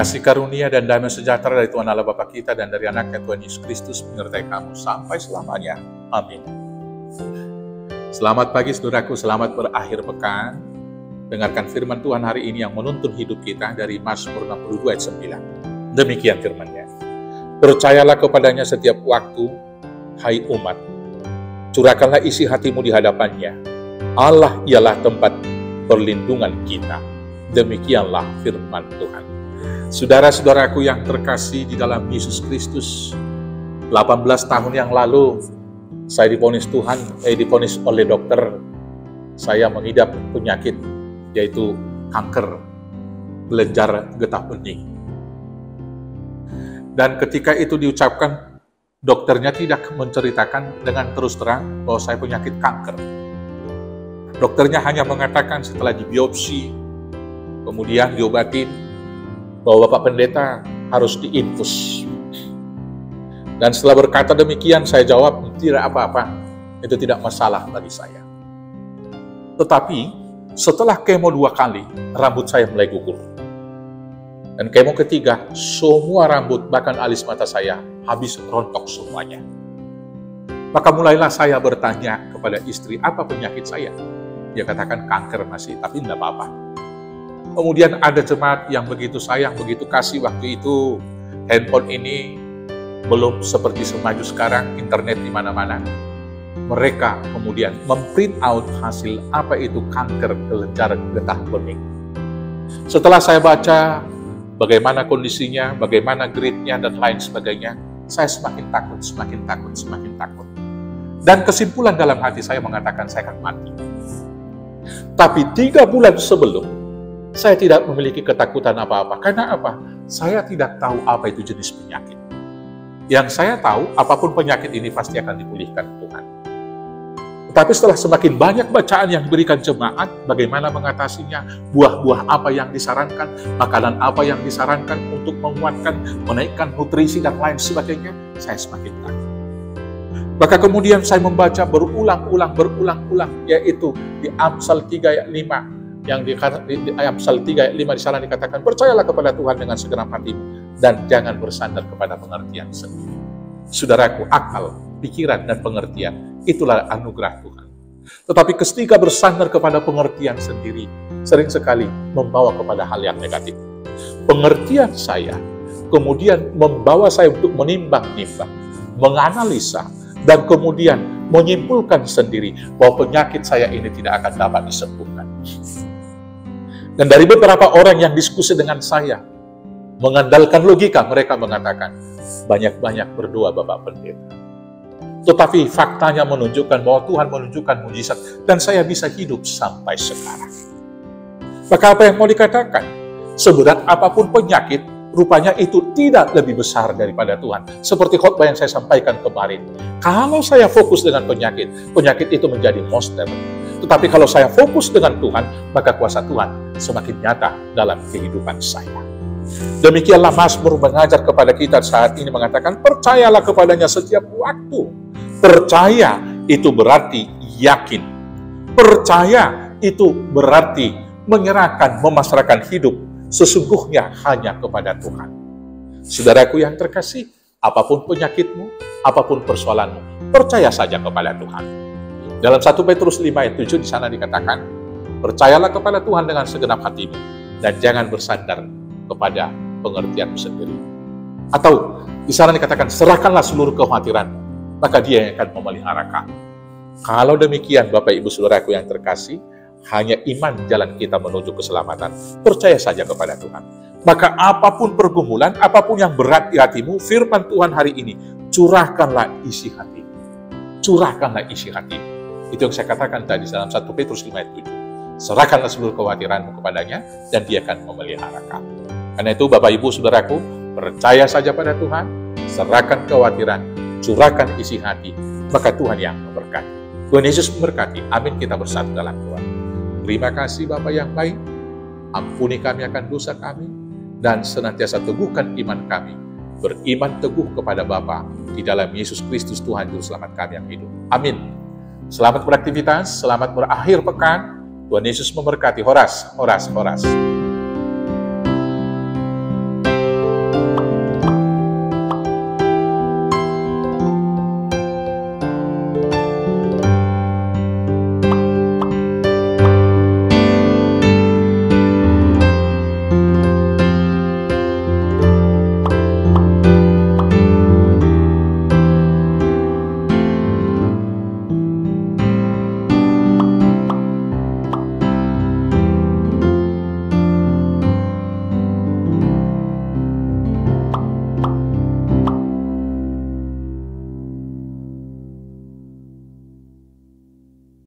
Kasih karunia dan damai sejahtera dari Tuhan Allah Bapa kita dan dari anaknya Tuhan Yesus Kristus menyertai kamu sampai selamanya. Amin. Selamat pagi saudaraku, selamat berakhir pekan. Dengarkan firman Tuhan hari ini yang menuntun hidup kita dari Mazmur 62 ayat 9. Demikian firman-Nya. Percayalah kepadanya setiap waktu, hai umat. Curahkanlah isi hatimu di hadapannya. Allah ialah tempat perlindungan kita. Demikianlah firman Tuhan. Saudara-saudaraku yang terkasih di dalam Yesus Kristus, 18 tahun yang lalu saya divonis oleh dokter, saya mengidap penyakit yaitu kanker kelenjar getah bening. Dan ketika itu diucapkan, dokternya tidak menceritakan dengan terus terang bahwa saya penyakit kanker. Dokternya hanya mengatakan setelah dibiopsi, kemudian diobatin, bahwa Bapak Pendeta harus diinfus. Dan setelah berkata demikian, saya jawab, tidak apa-apa, itu tidak masalah bagi saya. Tetapi, setelah kemo 2 kali, rambut saya mulai gugur. Dan kemo ketiga, semua rambut, bahkan alis mata saya, habis rontok semuanya. Maka mulailah saya bertanya kepada istri, apa penyakit saya? Dia katakan kanker masih, tapi tidak apa-apa. Kemudian ada jemaat yang begitu sayang, begitu kasih waktu itu. Handphone ini belum seperti semaju sekarang, internet di mana-mana. Mereka kemudian memprint out hasil apa itu kanker kelenjar getah bening. Setelah saya baca bagaimana kondisinya, bagaimana grade-nya, dan lain sebagainya, saya semakin takut. Dan kesimpulan dalam hati saya mengatakan saya akan mati. Tapi 3 bulan sebelum, saya tidak memiliki ketakutan apa-apa. Karena apa? Saya tidak tahu apa itu jenis penyakit. Yang saya tahu, apapun penyakit ini pasti akan dipulihkan Tuhan. Tetapi setelah semakin banyak bacaan yang diberikan jemaat, bagaimana mengatasinya, buah-buah apa yang disarankan, makanan apa yang disarankan untuk menguatkan, menaikkan nutrisi, dan lain sebagainya, saya semakin takut. Maka kemudian saya membaca berulang-ulang, yaitu di Amsal 3 ayat 5, yang di Amsal 3 ayat 5 di sana dikatakan, percayalah kepada Tuhan dengan segenap hatimu dan jangan bersandar kepada pengertian sendiri. Saudaraku, akal, pikiran, dan pengertian itulah anugerah Tuhan. Tetapi ketika bersandar kepada pengertian sendiri, sering sekali membawa kepada hal yang negatif. Pengertian saya kemudian membawa saya untuk menimbang-nimbang, menganalisa, dan kemudian menyimpulkan sendiri bahwa penyakit saya ini tidak akan dapat disembuhkan. Dan dari beberapa orang yang diskusi dengan saya, mengandalkan logika, mereka mengatakan, banyak-banyak berdoa Bapak Pendeta. Tetapi faktanya menunjukkan bahwa Tuhan menunjukkan mujizat, dan saya bisa hidup sampai sekarang. Maka apa yang mau dikatakan? Seberat apapun penyakit, rupanya itu tidak lebih besar daripada Tuhan. Seperti khotbah yang saya sampaikan kemarin. Kalau saya fokus dengan penyakit itu menjadi monster. Tetapi kalau saya fokus dengan Tuhan, maka kuasa Tuhan semakin nyata dalam kehidupan saya. Demikianlah Mazmur mengajar kepada kita saat ini mengatakan, percayalah kepadanya setiap waktu. Percaya itu berarti yakin. Percaya itu berarti menyerahkan, memasrahkan hidup sesungguhnya hanya kepada Tuhan. Saudaraku yang terkasih, apapun penyakitmu, apapun persoalanmu, percaya saja kepada Tuhan. Dalam 1 Petrus 5 ayat 7 di sana dikatakan, percayalah kepada Tuhan dengan segenap hatimu dan jangan bersandar kepada pengertianmu sendiri. Atau di sana dikatakan, serahkanlah seluruh kekhawatiranmu, maka Dia yang akan memelihara kamu. Kalau demikian, Bapak Ibu Saudaraku yang terkasih, hanya iman jalan kita menuju keselamatan. Percaya saja kepada Tuhan. Maka apapun pergumulan, apapun yang berat di hatimu, firman Tuhan hari ini, curahkanlah isi hatimu. Curahkanlah isi hatimu. Itu yang saya katakan tadi dalam 1 Petrus 5 ayat 7. Serahkanlah seluruh kekhawatiranmu kepadanya, dan Dia akan memelihara kamu. Karena itu Bapak Ibu Saudaraku, percaya saja pada Tuhan, serahkan kekhawatiran, curahkan isi hati, maka Tuhan yang memberkati. Tuhan Yesus memberkati. Amin. Kita bersatu dalam doa. Terima kasih Bapa yang baik, ampuni kami akan dosa kami, dan senantiasa teguhkan iman kami, beriman teguh kepada Bapa di dalam Yesus Kristus Tuhan Juru Selamat kami yang hidup. Amin. Selamat beraktivitas, selamat berakhir pekan. Tuhan Yesus memberkati. Horas, horas, horas.